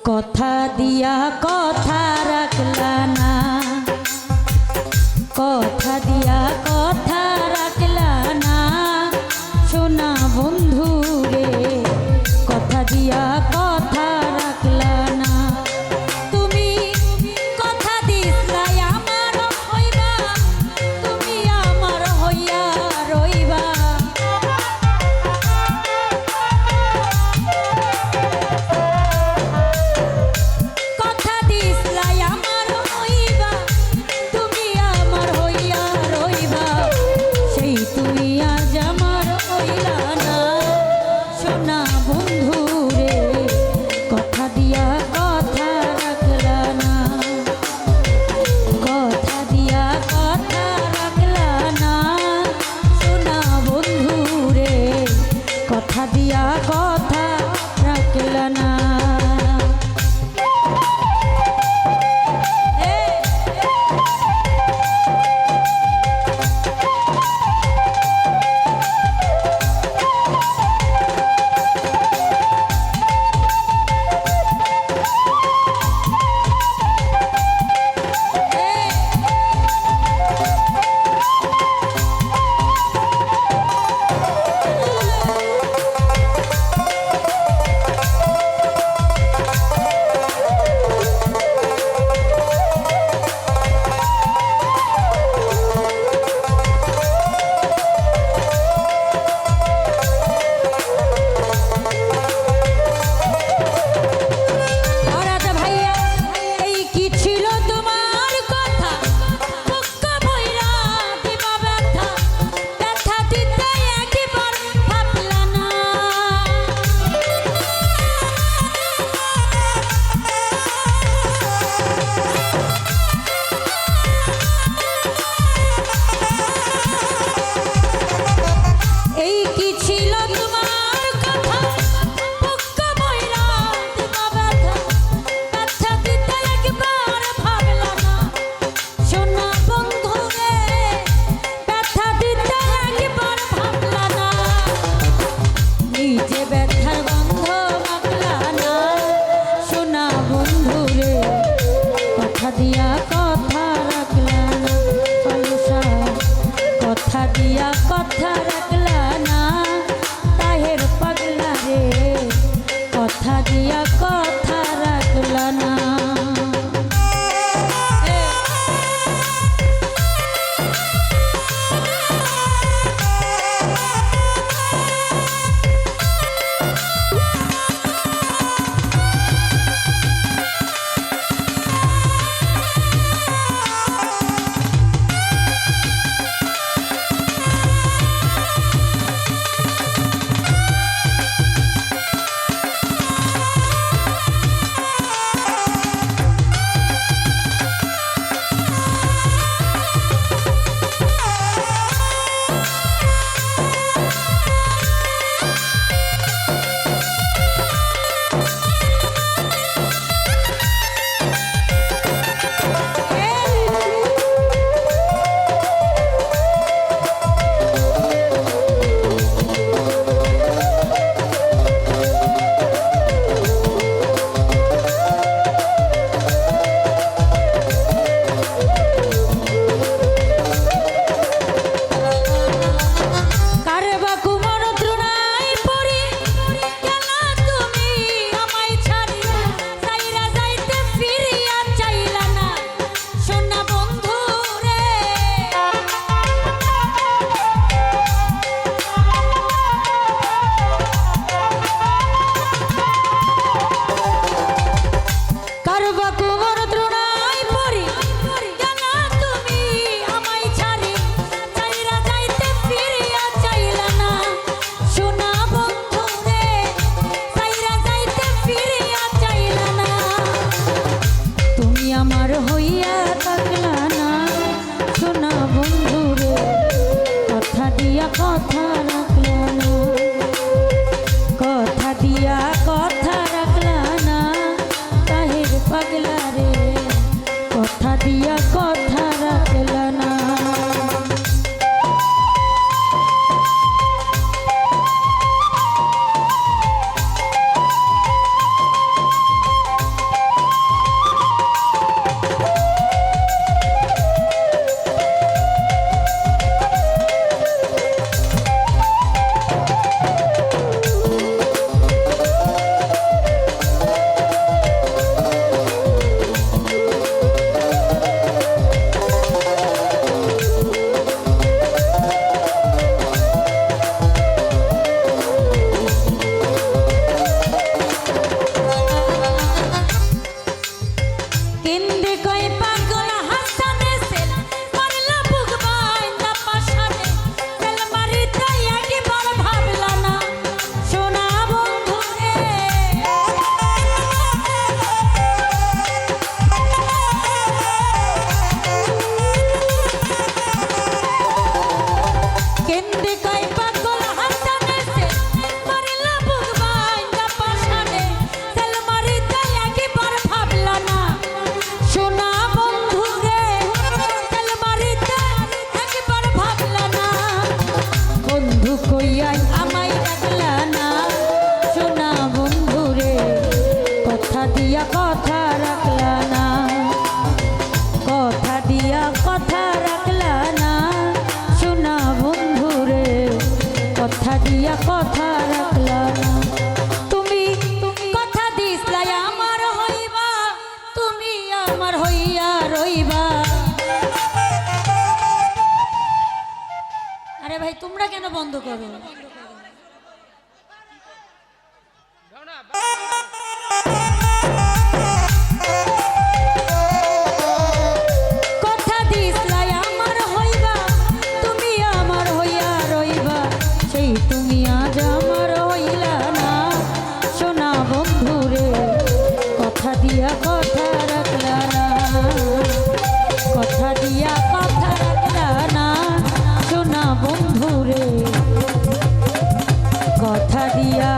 কথা দিয়া কথা রাখলা না, কথা দিয়া কথা রাখলা না সোনা বন্ধু রে, কথা দিয়া কথা রাখলা না। তুমি কথা দিছলাই আমার হইবা, তুমি আমার হইয়া রইবা। কথা দিছলাই আমার হইবা, তুমি আমার হইয়া দিয়া কথা রাখলা না, কথা দিয়া কথা রাখলা না সোনা বন্ধু রে, কথা দিয়া কথা রাখলা না। তুমি কথা দিসলাই আমার হইবা, তুমি আমার হইয়া রইবা। আরে ভাই তোমরা কেন বন্ধ করো? কথা দিসলাই আমার হইবা, তুমি আমার হইয়া রইবা, সেই তুমি আজ আমার হইলা না সোনা বন্ধু রে, কথা দিয়া কথা রাখলা না, কথা দিয়া কথা রাখলা না সোনা বন্ধু রে, কথা দিয়া